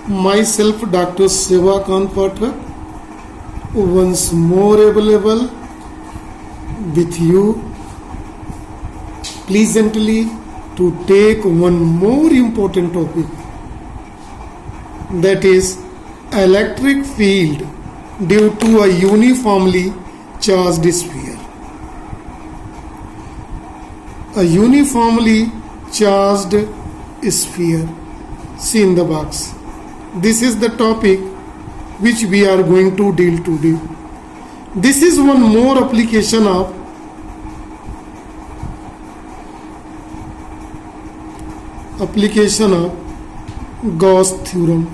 Myself, Dr. Sevakant Pathak, once more available with you pleasantly to take one more important topic, that is electric field due to a uniformly charged sphere. A uniformly charged sphere. See in the box. This is the topic which we are going to deal today. This is one more application of Gauss theorem.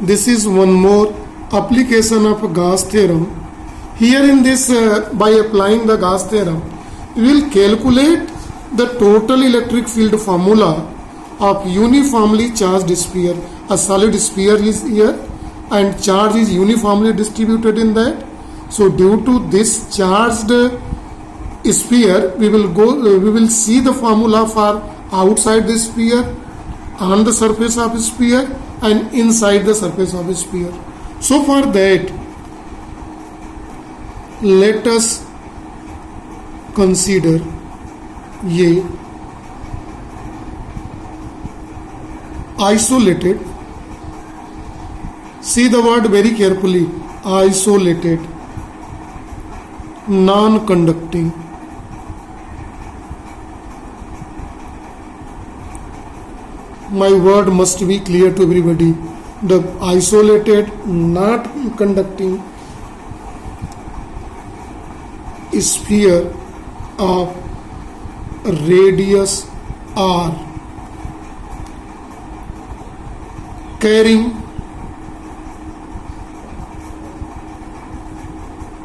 This is one more application of Gauss theorem. Here in this, by applying the Gauss theorem, we will calculate the total electric field formula of uniformly charged sphere. A solid sphere is here and charge is uniformly distributed in that. So due to this charged sphere, we will see the formula for outside the sphere, on the surface of sphere and inside the surface of sphere. So for that, let us consider ये isolated. See the word very carefully. Isolated, non-conducting. My word must be clear to everybody. The isolated, not conducting sphere of radius r carrying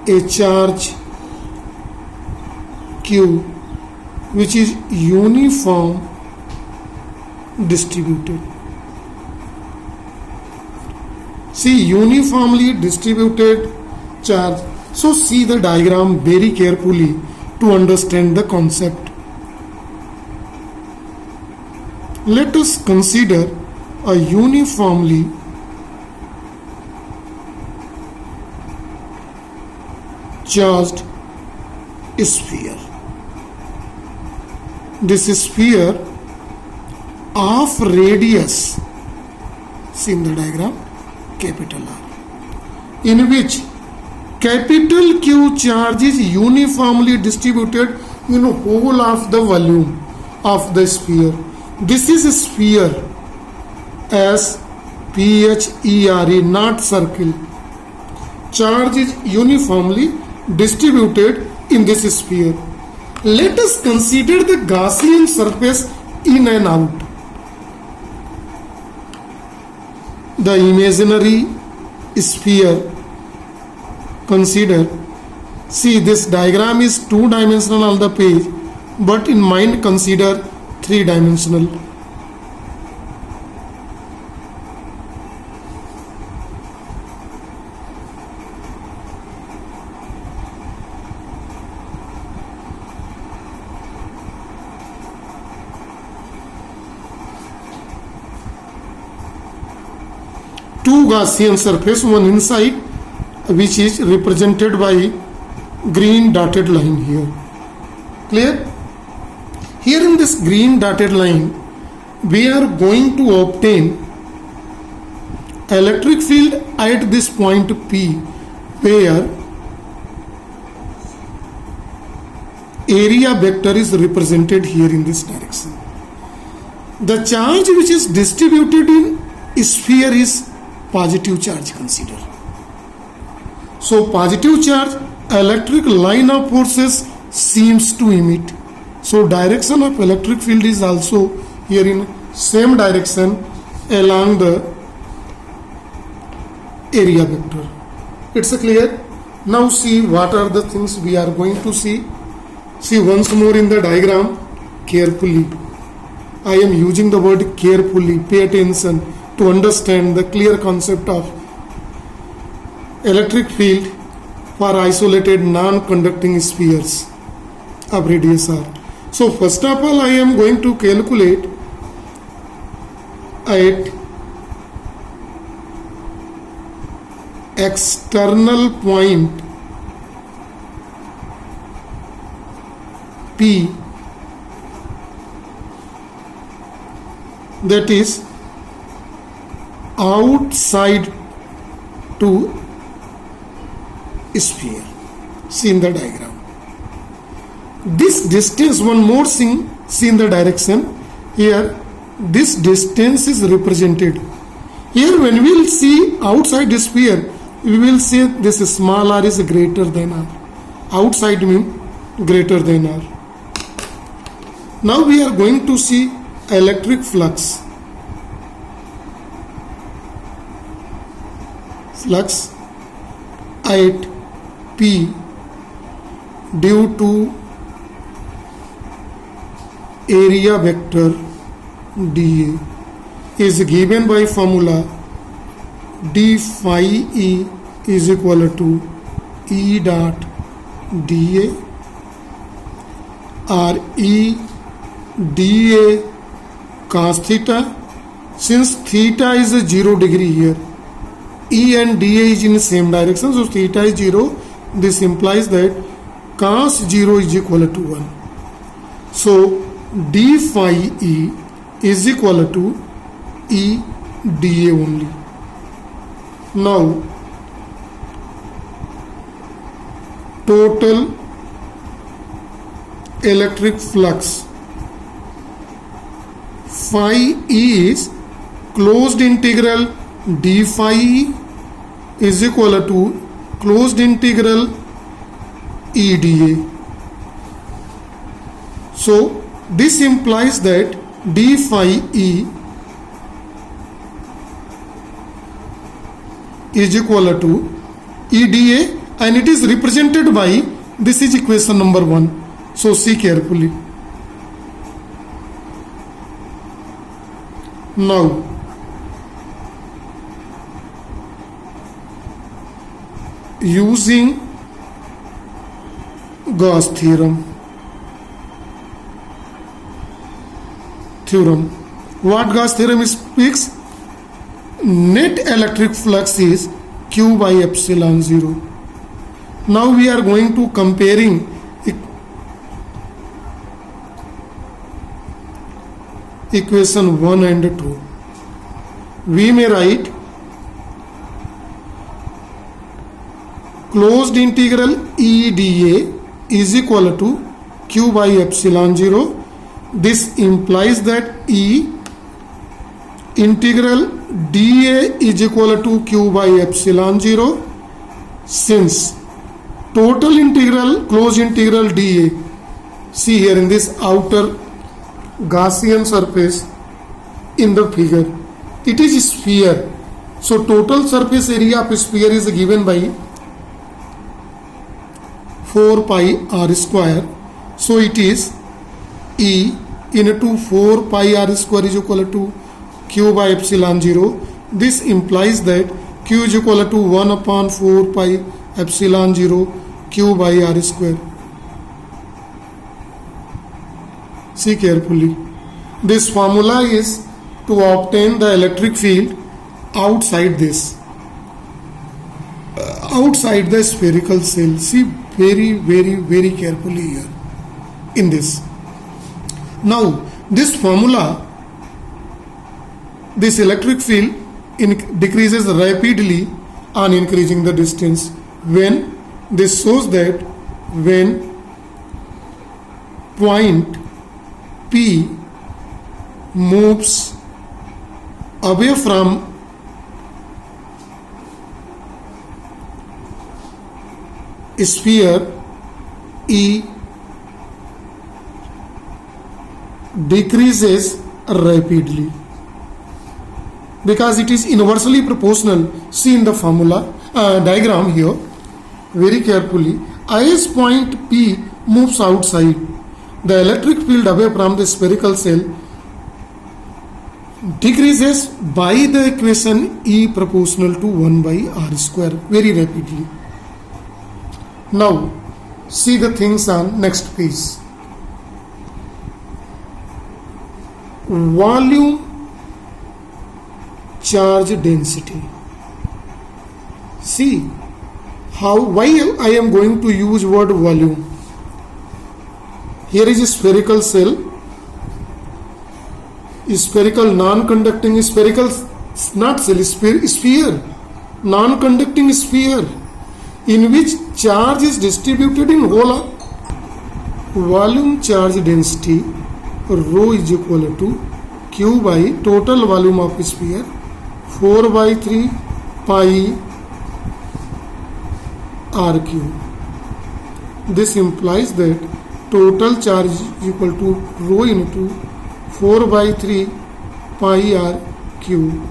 a charge q which is uniform distributed. See, uniformly distributed charge. So see the diagram very carefully to understand the concept. Let us consider a uniformly charged sphere. This sphere of radius, see in the diagram, capital R, in which capital Q charge is uniformly distributed in whole of the volume of the sphere. This is a sphere, S-P-H-E-R-E, not circle. Charge is uniformly distributed in this sphere. Let us consider the Gaussian surface in and out. The imaginary sphere, consider. See, this diagram is two-dimensional on the page, but in mind consider three-dimensional. Two Gaussian surface, one inside, which is represented by green dotted line here. Clear? Here in this green dotted line, we are going to obtain electric field at this point P, where area vector is represented here in this direction. The charge which is distributed in sphere is positive charge, consider. So positive charge, electric line of forces seems to emit. So direction of electric field is also here in same direction along the area vector. It's clear? Now see what are the things we are going to see. See once more in the diagram carefully. I am using the word carefully. Pay attention to understand the clear concept of electric field for isolated non-conducting spheres of radius r. So first of all, I am going to calculate at external point P, that is outside to sphere. See in the diagram. This distance, one more thing, see in the direction. Here, this distance is represented. Here, when we will see outside the sphere, we will say this small r is greater than r. Outside means greater than r. Now we are going to see electric flux. Flux at P due to area vector dA is given by formula d phi E is equal to E dot dA, or E dA cos theta. Since theta is 0 degree here, E and dA is in the same direction, so theta is 0. This implies that cos 0 is equal to 1. So d phi E is equal to E dA only. Now total electric flux phi E is closed integral d phi E is equal to closed integral E dA. So this implies that d phi E is equal to E dA, and it is represented by, this is equation number 1. So see carefully. Now using Gauss theorem, what Gauss theorem speaks? Net electric flux is Q by epsilon 0. Now we are going to comparing equation 1 and 2. We may write closed integral E dA is equal to Q by epsilon 0. This implies that E integral dA is equal to Q by epsilon 0, since total integral closed integral dA, see here in this outer Gaussian surface in the figure, it is sphere. So total surface area of sphere is given by 4 pi r square. So it is E into 4 pi r square is equal to Q by epsilon 0. This implies that Q is equal to 1 upon 4 pi epsilon 0 Q by r square. See carefully. This formula is to obtain the electric field outside this, outside the spherical cell. See very carefully here in this. Now this formula, this electric field decreases rapidly on increasing the distance. When this shows that when point P moves away from sphere, E decreases rapidly because it is inversely proportional. See in the formula diagram here very carefully. As point P moves outside, the electric field away from the spherical cell decreases by the equation E proportional to 1 by r square very rapidly. Now see the things on next page. Volume charge density. See why I am going to use word volume. Here is a spherical cell, spherical non-conducting spherical, not cell, sphere, non-conducting sphere in which charge is distributed in whole. Volume charge density rho is equal to Q by total volume of sphere 4 by 3 pi RQ. This implies that total charge is equal to rho into 4 by 3 pi RQ.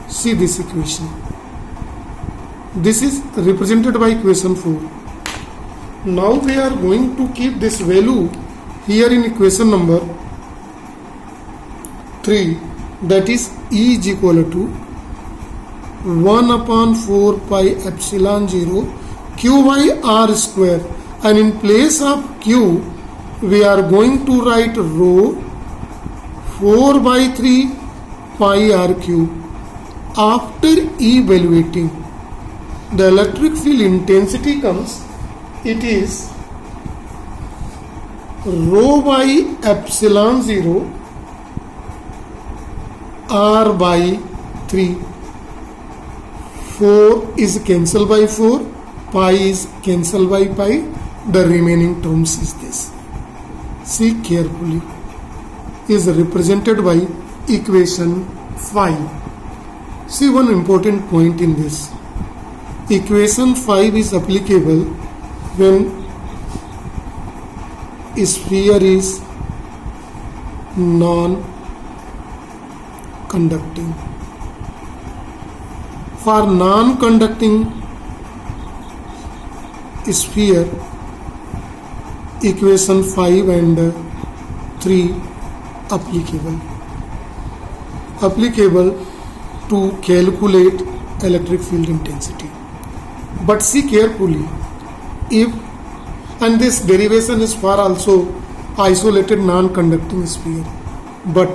See this equation. This is represented by equation 4. Now we are going to keep this value here in equation number 3, that is E is equal to 1 upon 4 pi epsilon 0 Q by R square, and in place of Q we are going to write rho 4 by 3 pi RQ. After evaluating the electric field intensity comes, it is rho by epsilon 0 R by 3. 4 is cancelled by 4, pi is cancelled by pi, the remaining terms is this. See carefully, is represented by equation 5. See one important point in this. Equation 5 is applicable when sphere is non-conducting. For non-conducting sphere, equation 5 and 3 applicable to calculate electric field intensity. But see carefully, if, and this derivation is for also isolated non-conducting sphere, but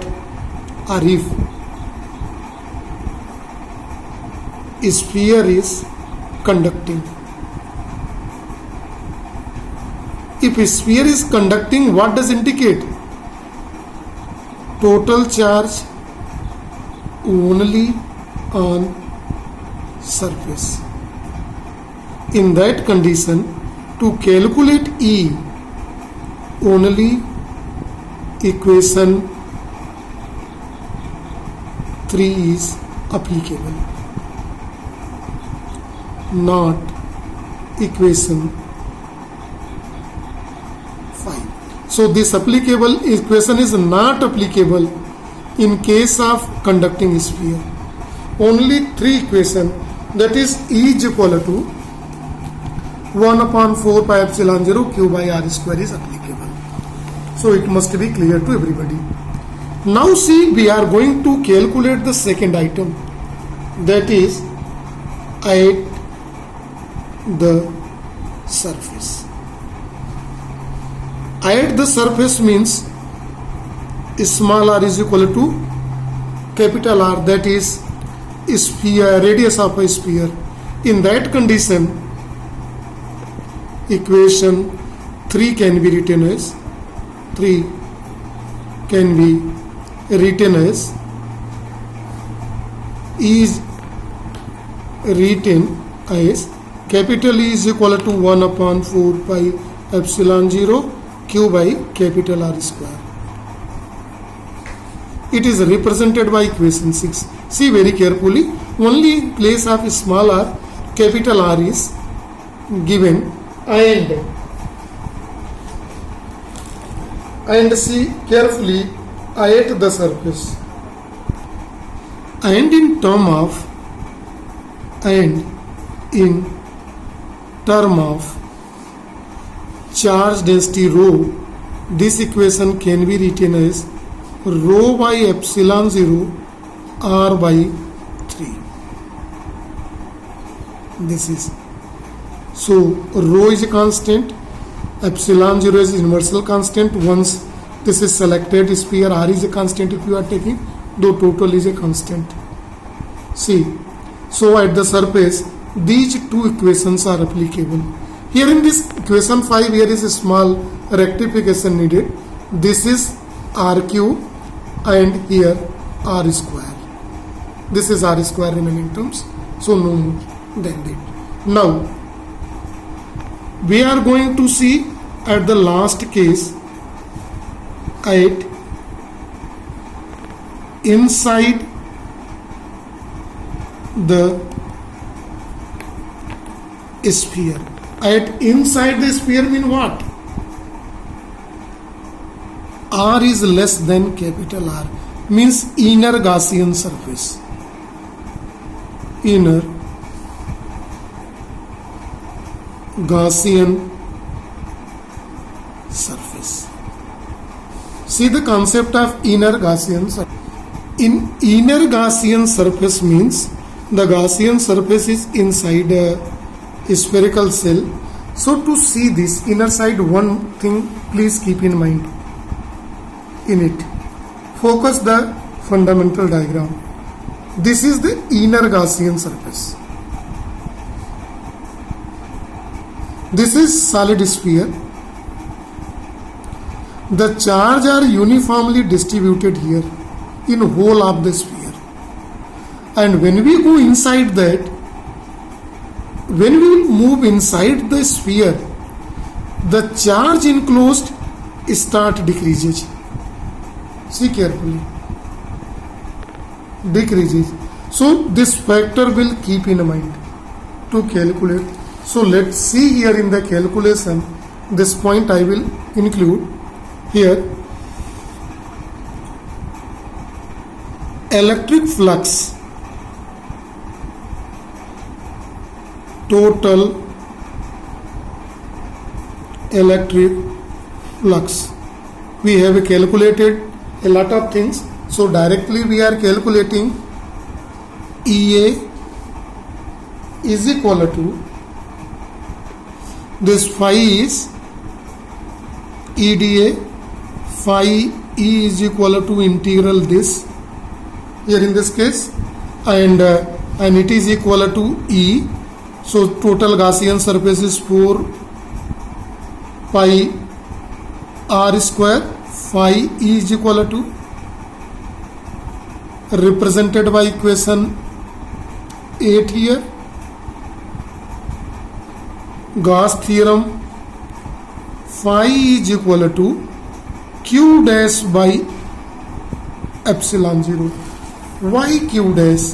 or if sphere is conducting. If a sphere is conducting, what does indicate? Total charge only on surface. In that condition, to calculate E, only equation 3 is applicable, not equation 5. So this applicable equation is not applicable in case of conducting sphere. Only 3 equation, that is E is equal to 1 upon 4 pi epsilon 0 Q by R square is applicable. So it must be clear to everybody. Now see, we are going to calculate the second item, that is at the surface. At the surface means small r is equal to capital R, that is sphere, radius of a sphere. In that condition, equation 3 can be written as is written as capital E is equal to 1 upon 4 pi epsilon 0 Q by capital R square. It is represented by equation 6. See very carefully, only in place of small r, capital R is given, and see carefully, at the surface, and in term of charge density rho, this equation can be written as rho by epsilon 0 R by 3. This is, so rho is a constant, epsilon 0 is universal constant. Once this is selected sphere, R is a constant if you are taking, though total is a constant. See, so at the surface, these two equations are applicable. Here in this equation 5, here is a small rectification needed. This is r cube and here r square. This is r square remaining terms. So no more than that. Now, we are going to see at the last case at inside the sphere. At inside the sphere mean what? R is less than capital R, means inner Gaussian surface. Inner Gaussian surface. See the concept of inner Gaussian surface. In inner Gaussian surface means the Gaussian surface is inside a spherical cell. So to see this inner side, one thing please keep in mind in it. Focus the fundamental diagram. This is the inner Gaussian surface. This is solid sphere. The charge are uniformly distributed here in whole of the sphere. And when we go inside that, when we move inside the sphere, the charge enclosed start decreases. See carefully. Decreases. So this factor will keep in mind to calculate. So let's see here in the calculation, this point I will include here. Electric flux, total electric flux. We have calculated a lot of things. So directly we are calculating EA is equal to this phi is EDA, phi E is equal to integral this here in this case, and it is equal to E. So total Gaussian surface is 4 pi r square. Phi E is equal to, represented by equation 8 here, Gauss theorem, phi is equal to q dash by epsilon 0. Why q dash?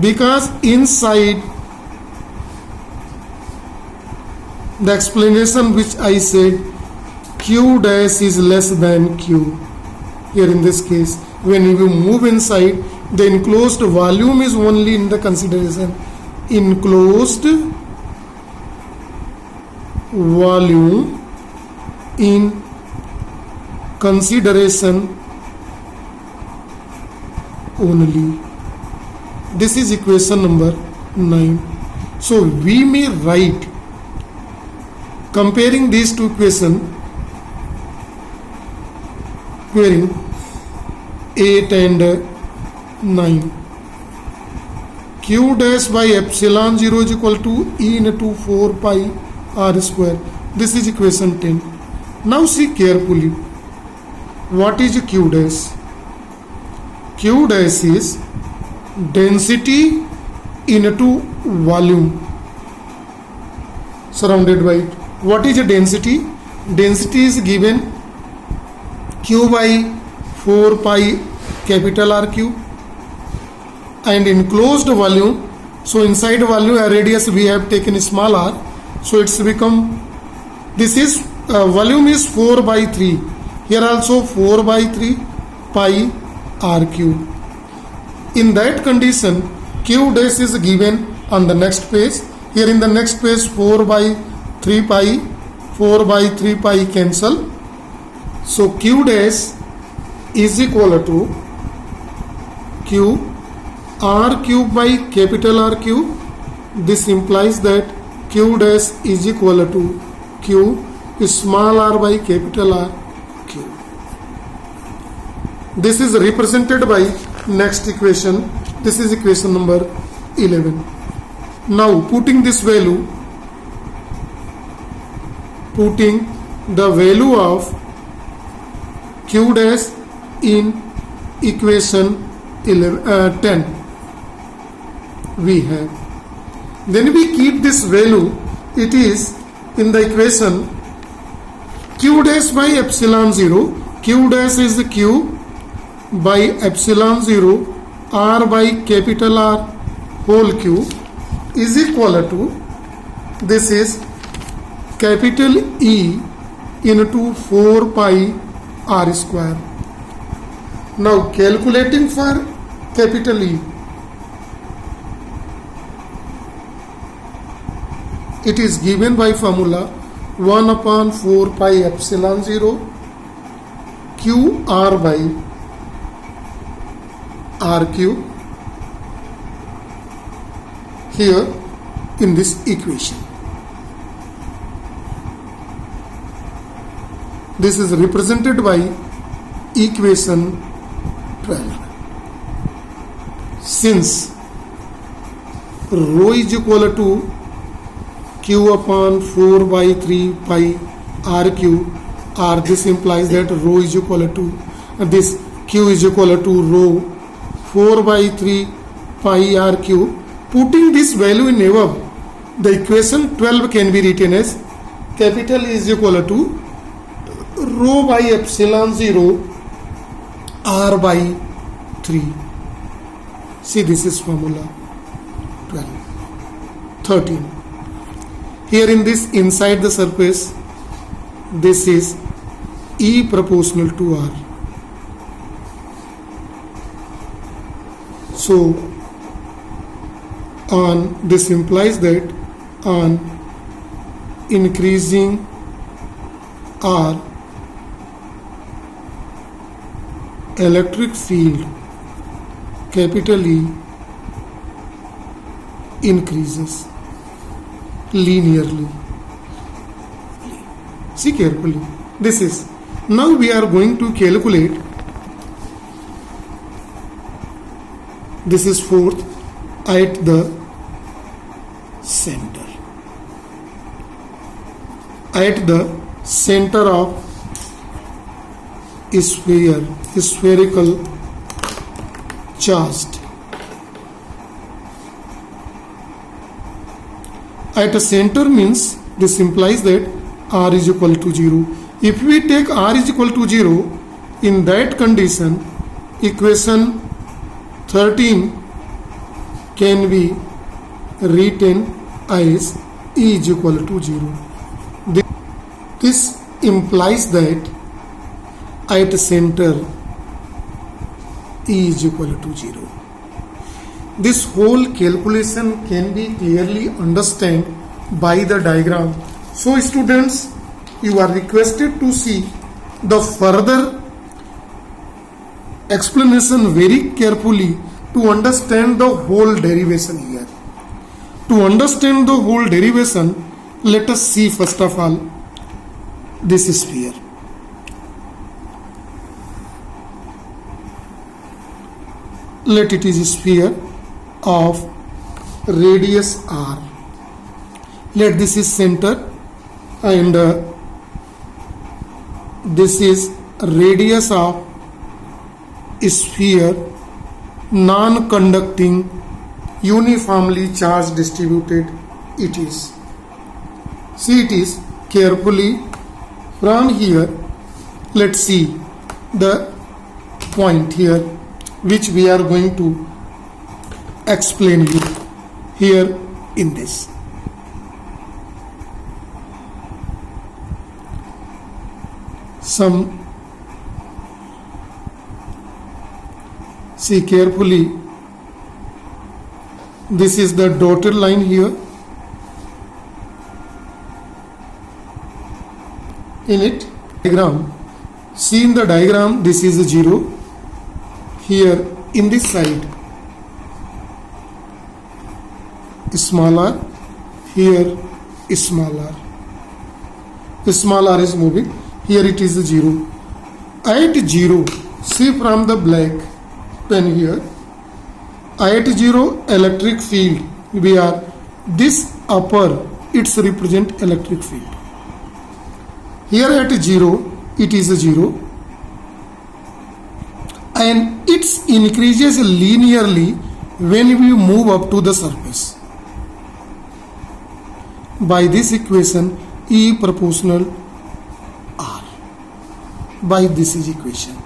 Because inside the explanation which I said, q dash is less than q. Here in this case, when you move inside, the enclosed volume is only in the consideration. Enclosed volume in consideration only. This is equation number 9. So we may write, comparing these two equations, comparing 8 and 9, q dash by epsilon 0 is equal to E into 4 pi r square. This is equation 10. Now see carefully, what is q dash? Q dash is density into volume surrounded by it. What is a density? Density is given q by 4 pi capital R cube, and enclosed volume, so inside volume radius we have taken small r, so it's become, this is volume is 4 by 3, here also 4 by 3 pi r cube. In that condition, q dash is given on the next page. Here in the next page, 4 by 3 pi cancel. So q dash is equal to q r cube by capital R cube. This implies that q dash is equal to q small r by capital R cube. This is represented by next equation This is equation number 11. Now putting the value of q dash in equation 10 we have. Then we keep this value, it is in the equation q dash by epsilon 0. Q dash is q by epsilon 0 r by capital R whole cube is equal to, this is capital E into 4 pi r square. Now calculating for capital E, it is given by formula 1 upon 4 pi epsilon 0 q r by r cube here in this equation. This is represented by equation 12. Since rho is equal to q upon 4 by 3 pi r cube, or this implies that rho is equal to this q is equal to rho 4 by 3 pi r cube. Putting this value in above, the equation 12 can be written as capital E is equal to rho by epsilon 0 r by 3. See, this is formula 12. 13. Here in this, inside the surface, this is E proportional to R. So on this implies that on increasing R, electric field capital E increases linearly. See carefully. This is, now we are going to calculate, this is fourth, at the center. At the center of sphere, spherical charged. At a center means this implies that R is equal to 0. If we take R is equal to 0, in that condition, equation 13 can be written as E is equal to 0. This implies that at center E is equal to 0. This whole calculation can be clearly understood by the diagram. So students, you are requested to see the further explanation very carefully to understand the whole derivation here. To understand the whole derivation, let us see first of all this sphere. Let it is a sphere of radius r. Let this is center and this is radius of sphere, non-conducting, uniformly charged distributed it is. See, it is carefully from here. Let's see the point here which we are going to explain you here in this. See carefully, this is the dotted line here. In it diagram, see in the diagram, this is a 0. Here in this side small r, here small r. Small r is moving. Here it is a 0. At 0, see from the black pen here, at 0 electric field, we are this upper, it's represent electric field. Here at 0 it is a 0 and it increases linearly when we move up to the surface. By this equation, E proportional R. By this is equation.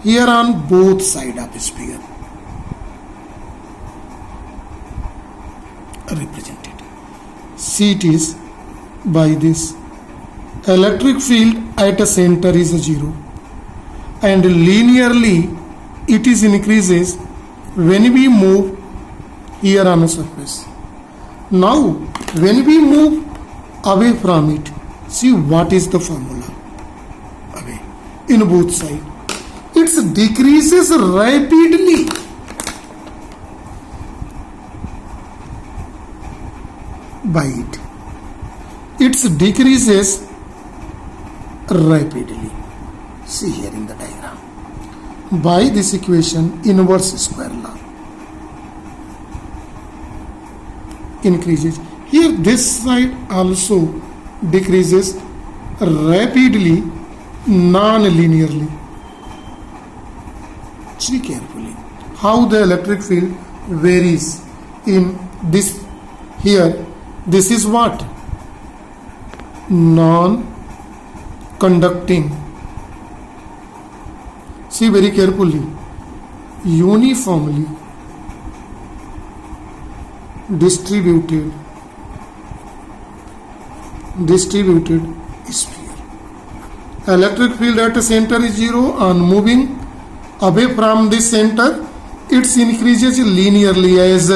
Here on both side of sphere represented. See it is by this electric field at a center is a 0 and linearly it is increases when we move here on a surface. Now when we move away from it, see what is the formula away in both sides. It decreases rapidly. By it decreases rapidly. See here in the diagram. By this equation, inverse square law increases. Here this side also decreases rapidly, non-linearly. See carefully how the electric field varies in this. Here this is what? Non-conducting. See very carefully. Uniformly distributed sphere. Electric field at the center is 0. On moving away from this center, it increases linearly as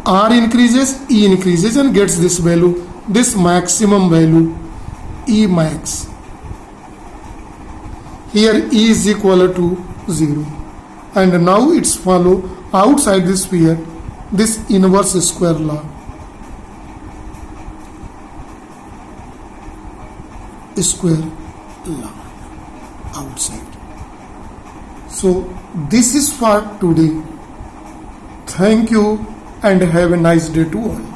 R increases, E increases and gets this value, this maximum value, E max. Here E is equal to 0 and now it's follow outside this sphere this inverse square law. Square law outside. So this is for today. Thank you and have a nice day to all.